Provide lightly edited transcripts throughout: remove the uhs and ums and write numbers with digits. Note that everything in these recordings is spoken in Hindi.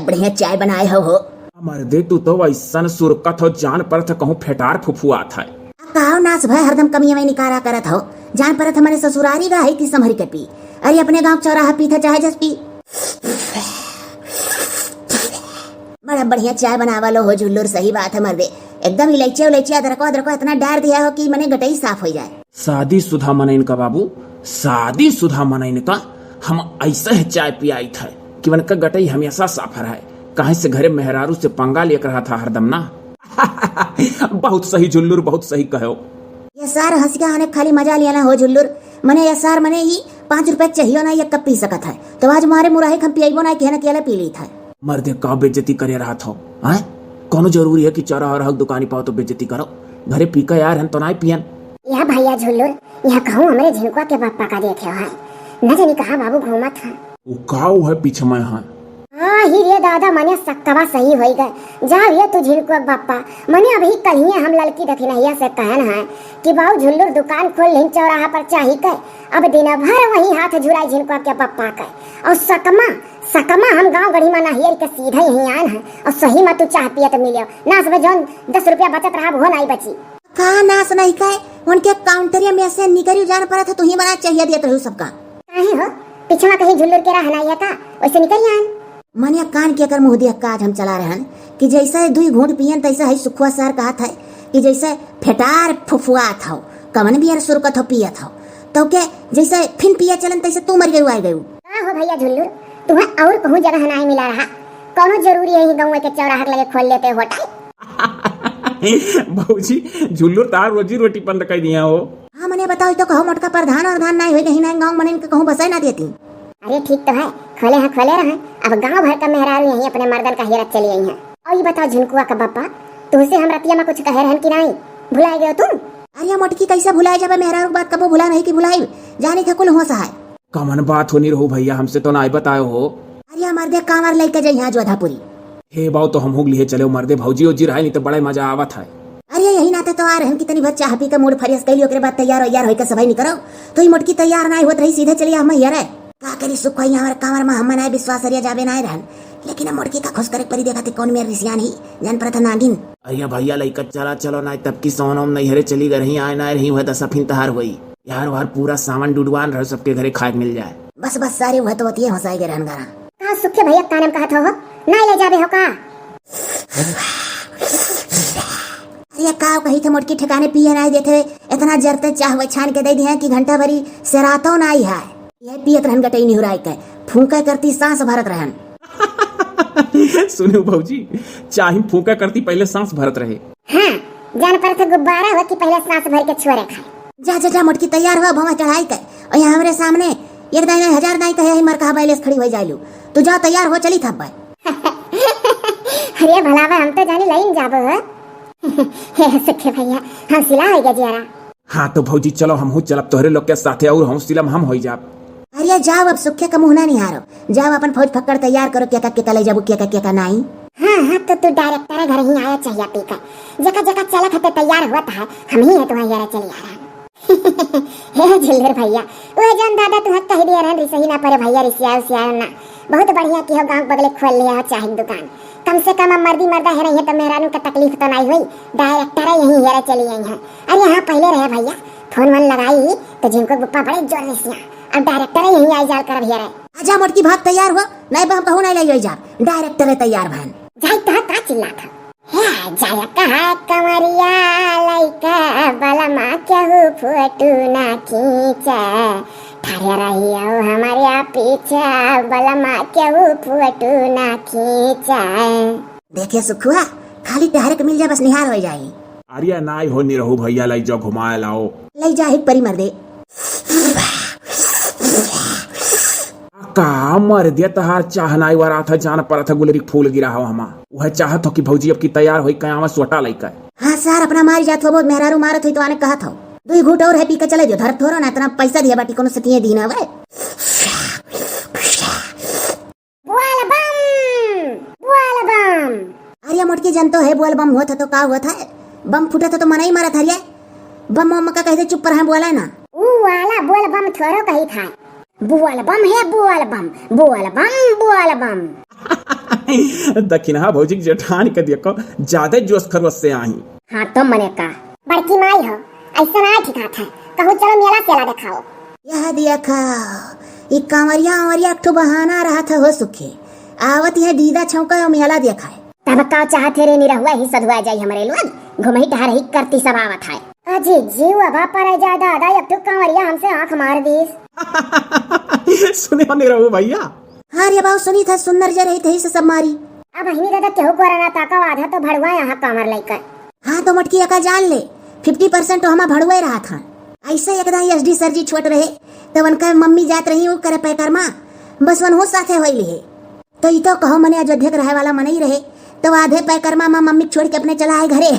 बढ़िया चाय बनाए हो। मर्दे तू तो वैसन सुरकत हो जान पर था कहूँ फेटार फुफुआत है। कहो नाच भाई हरदम कमिया में निकारा करत हो, जान परत हमारे ससुरारी रहा की संभरी के पी, अरे अपने गांव चौराहा पी था चाहे जस पी। बड़ा बढ़िया चाय बनावा लो हो झुल्लुर, सही बात है मर्दे, एकदम इलायची उलायची अदरको अदरको इतना डार दिया हो कि मने गटई साफ हो जाए। शादी सुधा मनैन का बाबू, शादी सुधा मनैन का हम ऐसा है चाय पियाई था कि मन का गटई हमेशा साफ रहा है, कहीं से घरे मेहरारू से पंगा लेकर रहा था हरदम ना। बहुत सही झुल्लुर, बहुत सही कहो। ये सार हंसिया आने खाली मजा लिया ना हो झुल्लुर, मने ये सार मने ही 5 रुपए चाहिए ना, ये कब पी सकत है, तो आज मारे मुराही हम पियाइबो ना कि ना केला पी ली था। मर्दे का बेइज्जती करे रहा था हैं, कोनो जरूरी है कि चौराहा और दुकानी पाओ तो बेइज्जती करो, घरे पी का यार हन तो ना पियन। यह भैया झुल्लुर, यह कहूँ हमारे झिनकुआ के बापा का देखे है, न जानी कहा बाबू घूमा था। वो काऊ है पीछे में है। हाँ ही रे दादा, मने सक्कवा सही हो गए, जा ये तू झिनकुआ बापा, मने अभी कल ही हम लड़की दखिनहिया से कहन है कि बाबू झुल्लुर दुकान खोल लें चौराहा पर चाही के, अब दिन भर वही हाथ झुराई झिनकुआ के बापा के, और सकमा हम गांव गढ़ी में नहियर के सीधे यहीं आन है, और सही में तू चाह पिए तो मिले ना, सब जौन 10 रुपया बचत रहा वो नहीं बची। कहा नास नहीं खाए उनके काउंटरिया में से निकली जान पड़ा था, तू ही बना चाहिए दिया तो सबका काहे हो पिछवा कहीं झुल्लुर के रहना है था, वैसे निकल आन। मनिया कान के कर मुंह दिया काज हम चला रहन कि जैसे दुई घूंट पियन तैसा है सुखुआ सर कहा था कि जैसे फेटार फुफुआ था, कमन भी यार सुरकत हो पिया था, तो के जैसे फिन पिया चलन तैसे तू मर गई आ गई। हो भैया झुल्लुर, तुम्हें और कहूँ जगह नहीं मिला रहा, कौनो जरूरी है गाँव के चौराहा लगे खोल लेते होटल। बाबूजी झुल्लुर तार रोजी रोटी बंद कर दिया हो। हाँ मने बताओ तो कहो मोटका प्रधान और धान नहीं हुई नहीं गाँव मने कहूँ बसाई ना देती। अरे ठीक तो है, खोले रहे, अब गांव भर का मेहरारू यहीं अपने मर्दन का हेरत चली गई है। और ये बताओ झिनकुआ का बापा, तुझसे हम रतिया में कुछ कहे रहन कि नहीं, भुला गए तुम? अरे मोटकी कैसे भुलाए जब मेहरारू बात कबो भुला नहीं कि भुलाई, जाने का कुल हो सहाय। कमन बात होनी रहो भैया, हमसे तो ना बतायो हो। अरे मर्दे कांवर लेके जाई यहाँ जोधापुरी। हे बाऊ तो हम हो लिए चले मर्दे, भौजी ओजी रहा नहीं तो बड़ा मजा आवत है। अरे यही नाते तो आ रहे हैं कितनी बच्चा हपी का मूड फरियस कैली ओकरे बाद तैयार होई के सभाई नहीं करो, तो ये मोटकी तैयार नहीं होत रही, सीधे चलिए हम हियर है का करी सुख होई हमारे कांवर में हम नहीं विश्वास अरिया जाबे नहीं रहन, लेकिन मोटकी का खुश करे परी देखा थे कौन मेरे रिसियान ही जान पर था नागिन। अरे भैया लइका चला चलो ना, तब की सोनम नहीं हरे चली गई आए ना रही हुआ दस फिन तहार हुई यार, वार पूरा सामान डुडवान रह सबके घरे खाए मिल जाए। बस सारे वह तो होती है हंसाई के रहन गारा। कहा सुखे भैया का नाम कहा हो ना ले जाबे हो का? अरे का कही थे मोटकी ठिकाने पिए नहीं देते, इतना जरते चाह छान के दे दिए कि घंटा भरी सरातो ना आई है, यह पियत रहन गटई नहीं हुराई के फूंका करती सांस भरत रहन। सुनो भौजी, चाहे फूंका करती पहले सांस भरत रहे। हाँ, जान पर थे गुब्बारा हो कि पहले सांस भर के छोरे खाए। जा मोटकी तैयार हुआ भवा चढ़ाई के, और यहाँ हमारे सामने एक दाई 1000 दाई कहे ही मरका बैलेस खड़ी हो जाइलू, तू जा तैयार हो चली थप। अरे भलावा हम तो जाने लाइन जाबो है। सुखे भैया हम सिला है गजियारा। हाँ तो भौजी चलो हम हूँ चलब तोहरे लोग के साथे और हम सिलम हम हो जाब। अरे जाओ अब सुखे का मुंह ना नहीं हारो, जाओ अपन फौज फक्कड़ तैयार करो, क्या का ले जाबू क्या का नहीं। हाँ तो तू डायरेक्टर घर ही आया चाहिए पी कर, जगह चला खते तैयार हुआ था, हम ही है तुम्हारे यारा चली आ रहा। हे झुल्लुर भैया, वो जान दादा तुम्हें कह दिया रहन रिसही ना परे भैया रिसिया ना, बहुत बढ़िया की हो गांव बगले खोल लिया हो चाहे दुकान, कम से कम मर्दी मर्दा है रही तो मेहरानू का तकलीफ तो नहीं हुई, डायरेक्टर यहीं हेरा चली गई है। अरे यहाँ पहले रहे भैया फोन वन लगाई तो जिनको गुप्पा बड़े जोर रिसिया, अब डायरेक्टर यहीं आई जाल कर हेरा। आजा मोटकी भाग तैयार हो, नहीं बम कहूँ नहीं ले जा, डायरेक्टर तैयार भान जाई तो का चिल्ला था जाया कहा कमरिया लइका बलमा केहू फोटो ना खींचा, ठारे रही आओ हमारे पीछा बलमा केहू फोटो ना खींचा। देखिए सुखुआ खाली डायरेक्ट मिल जाए बस निहार हो जाए। अरे नाई हो नहीं रहो भैया, लाई जाओ घुमाए लाओ, ले जा ही परी मर दे का मर दिया तहार चाहनाई वारा था जान पर था गुलरी फूल गिरा हो हमा, वह चाहत हो कि भौजी अब की तैयार होई कयावा सोटा लइका। हाँ सर अपना मारी जात हो, बहुत मेहरारू मारत हुई तो आने कहा था दुई घूट और है पी के चले दियो, धर थोरो ना इतना पैसा दिया बाटी कोनो सतिये दीना वे। बुआल बम अरे मोटकी जनतो है बुआल बम हुआ था तो का हुआ था, बम फूटा था तो मना ही मारा था, बम मम्मा का कहते चुप पर है बोला ना, वो वाला बुआल बम थोरो कही था, बुआल बम है बुआल बम बुआल बम बुआल बम। दखिनहा भौजी जेठान के देखो ज्यादा जोश खरोश से आई। हाँ तो मने का बड़की माई हो ऐसा ना ठिका था कहूँ चलो मेला सेला दिखाओ। यह देखा ये कांवरिया एक ठो बहाना रहा था हो सुखे आवत यह दीदा छौका और मेला देखा है। तब का चाहते रे निरहुआ ही सधुआ जाई हमरे लोग घुमही टहर ही करती सब आवत है। अजी जीव अब पर जा दादा एक ठो कांवरिया हमसे आंख मार दीस। सुने हो नहीं रहो भैया। हाँ रे बाबू सुनी था सुंदर जा रही थी से सब मारी। अब अहिनी दादा केहू कोराना ताका आधा तो भड़वा यहाँ कांवर लेकर। हाँ तो मटकी का जान ले 50% तो हमा भड़वा ही रहा था। ऐसे एकदम एसडी सर जी छोट रहे तो उनका मम्मी जात रही वो करे पैकरमा बस वन हो साथे होइली है तो ई तो कहो मने अयोध्या के रहे वाला मन ही रहे तो आधे पैकरमा माँ मम्मी छोड़ के अपने चला आए घरे।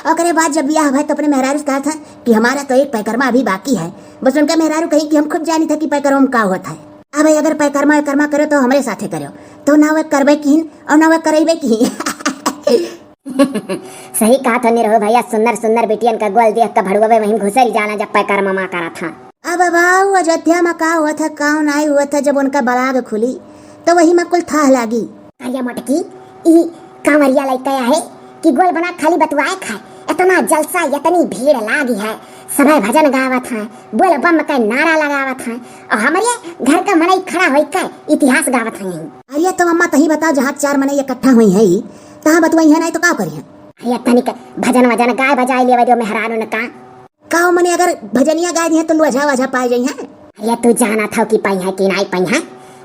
और बाद जब ब्याह हुआ तो अपने मेहरारू से कहा था कि हमारा तो एक पैकरमा अभी बाकी है बस उनका मेहरारू कही कि हम खुद जानी था कि पैकरमा में का होता है। अब अगर पैकरमा करो तो हमारे साथे करो तो ना वह करबे की और ना वह करेबे की। सही कहा था निरहु भैया सुंदर सुंदर बेटियन का गोल देख कर भड़ुआ वहीं घुसरी जाना जब पैकरमा माँ करा था। अब बाबू अयोध्या में का हुआ था कौन आई हुआ था जब उनका बराग खुली तो वही में कुल था लागी। अरे मटकी ई कांवरिया लइका है कि गोल बना खाली बतवाए खाए इतना जलसा इतनी भीड़ लागी है सभी भजन गावत है बोल बम का नारा लगावत है और हमारे घर का मनई खड़ा होई का इतिहास गावत है। अरे तो अम्मा तही बताओ जहाँ 4 मने इकट्ठा हुई है तहाँ बतवाई है नहीं तो का करी है। अरे तनिक भजन वजन गाय बजाई ले जो मेहरारू ने का मने अगर भजनिया गाय दी है तो लुझा वझा पाए जाई है। अरे तू जाना था कि पई है कि नहीं पई है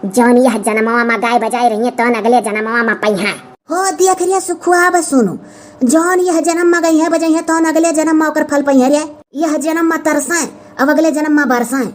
जौन यह जन्मवा में गाय बजाई रही है तो अगले जन्मवा में पई है। हो दिया करिया सुखुआ बस सुनो जौन यह जन्म में गई है बजाई है तो अगले जन्म में ओकर फल पई है रे यह जन्म में तरसाए अब अगले जन्म में बरसाए।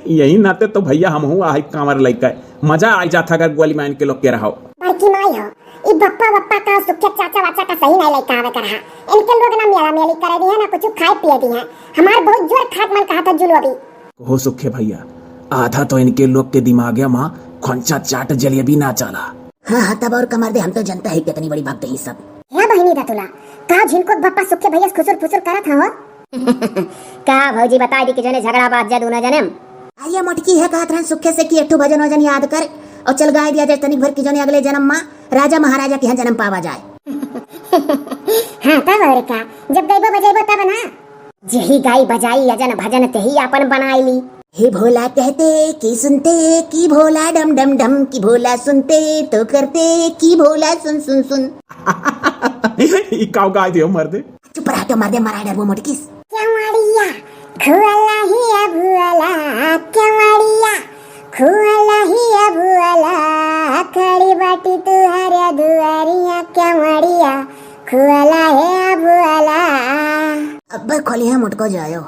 यही नाते तो भैया हम हूँ आई कांवर लइका मजा आ जाता अगर गोली मान के लोग के रहो। बड़की माई हो ई बप्पा का सुखे चाचा वाचा का सही नहीं लइका आवे करहा इनके लोग ना मेला मेली करे दी है ना कुछ खाए पिए दी है हमार बहुत जोर खात मन कहा था जुलवा हो सुखे भैया आधा तो इनके लोग के दिमागे माँ खोंचा चाट जलेबी ना चला। हाँ तब और कमर दे हम तो जनता है कितनी बड़ी बात है सब। क्या बहिनी था तुला का झिनको बप्पा सुखे भैया खुसुर फुसुर करा था हो। का भौजी बता दी कि जने झगड़ा बात जद उना जन्म आइए मोटकी है कहत रहे सुखे से कि एक भजन वजन याद कर और चल गाय दिया जाए तनिक भर की जने अगले जन्म में राजा महाराजा के यहाँ जन्म पावा जाए। हाँ तब और का जब गायबा बजाइबो तब ना जेही गाय बजाई अजन भजन तेही अपन बनाई ली। हे भोला कहते कि सुनते कि भोला डम डम डम कि भोला सुनते तो करते कि भोला सुन सुन सुन। काव गाय दियो मर दे चुप रहा तो मर दे मरा डर वो मोटकी केवड़िया खुअला ही अबुअला केवड़िया खुअला ही अबुअला खड़ी बाटी तुहरे दुआरिया केवड़िया खुअला है अबुअला अब खोली है मुटको जायो।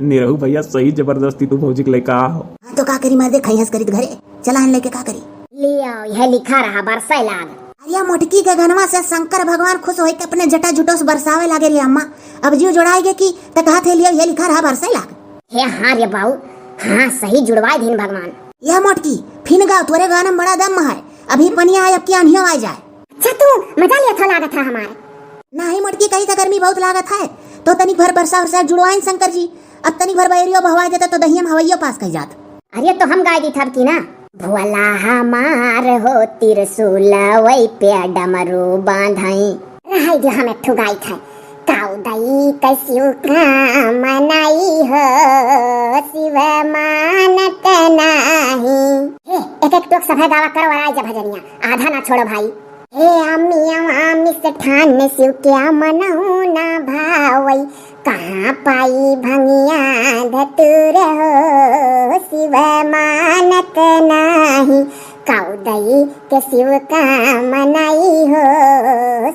निरहु भैया सही जबरदस्ती तू भौजी के लेका हो। तो का करी मार दे खाई हंस करी घरे चला लेके का करी लियो यह लिखा रहा बरसाई लाग। अरे मोटकी के घनवा से शंकर भगवान खुश होई के अपने जटा जुटो से बरसावे लागे रे अम्मा अब जीव जोड़ाएगे की तो कहा थे लियो ये लिखा रहा बरसाई लाग। हे हाँ रे बाऊ हाँ सही जुड़वाए दिन भगवान। यह मोटकी फिन गाओ तोरे गाना में बड़ा दम है अभी पनिया आए अब की आंधियों आ जाए। अच्छा तू मजा लिया था लागत था हमारे नहीं मोटकी कहीं तो गर्मी बहुत लागत है तो तनिक भर बरसा वरसा जुड़वाइन शंकर जी अब तनिक भर बैरियो बहवा जाता तो दहिया में हवैयो पास कही जात। अरे तो हम गाय दी था की ना भोला हमार हो तिरसुल वही पे डमरू बांधाई रहाई जो हम एक गाय था काऊ दई कसियो का मनाई हो शिव मानत नाही। हे एक एक टोक सफेद गावा करो वराई जा भजनिया आधा ना छोड़ो भाई। हे आमी से ठान शिव क्या मनहु ना भावई कहाँ पाई भंगिया धतुर हो शिव मानत नाही काउदई के शिव का मनाई हो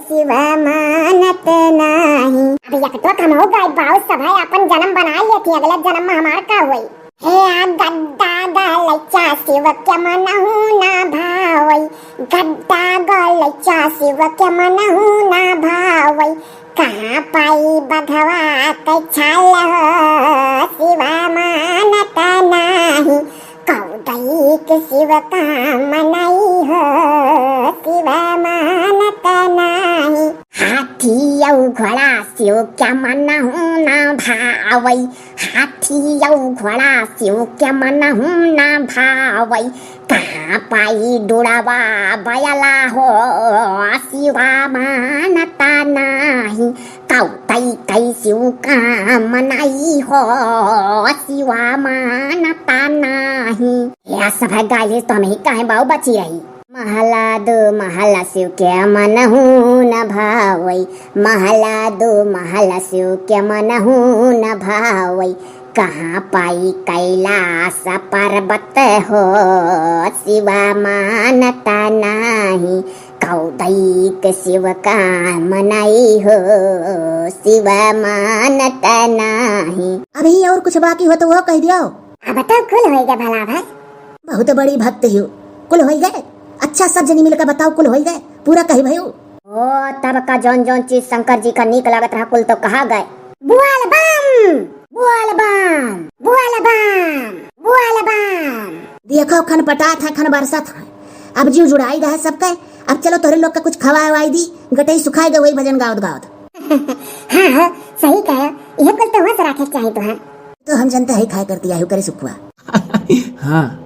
शिव मानत नाही। अभी एक तो हम हो गए बाऊ सभाई अपन जन्म बना लिए थी अगले जन्म में हमार का हुई। हे गद्दा गलचा शिव के मनहु ना भावई गद्दा गलचा शिव के मनहु ना भावई कहाँ पाई बधवा के छाल हो शिव मानत नाही कौदई के शिव का मनाई हो शिव मानत नाही। हाथी और घोड़ा शिव क्या मनहु ना भावै, हाथी औ घोड़ा शिव क्या मनहु ना भावै, कहाँ पाई डुडावा बयला हो शिवा मानता नाही, कौतै कै शिव का मनाई हो शिवा मानता नाही। या सब है गाइस, तो हमें काहे बाऊ बची रही। महला दो महला शिव के मनहु न भावै, महला दो महला शिव के मनहु न भावै, कहाँ पाई कैलाश पर्वत हो शिवा मानता नाही, कौदैक शिव का मनाई हो शिवा मानता नाही। अभी और कुछ बाकी हो तो वो कह दियो। अब तो कुल हो गया भला भाई। बहुत बड़ी भक्त हो, कुल हो गए। अच्छा सब जनी मिलकर बताओ, कुल हो गए पूरा कही भयो। ओ तब का जौन जौन चीज शंकर जी का नीक लागत रहा कुल तो कहा गए। बुआल बम बुआल बम बुआल बम बुआल बम। देखो खन पटात है खन बरसत है, अब जीव जुड़ाई रहा सबका। अब चलो तोरे लोग का कुछ खवाए वाई दी, गटई सुखाए गए वही भजन गावत गावत। हाँ सही कहा, यह कुल तो वहाँ से रखे चाहिए तो है। तो हम जनता है खाए करती आयु करे सुखुआ। हाँ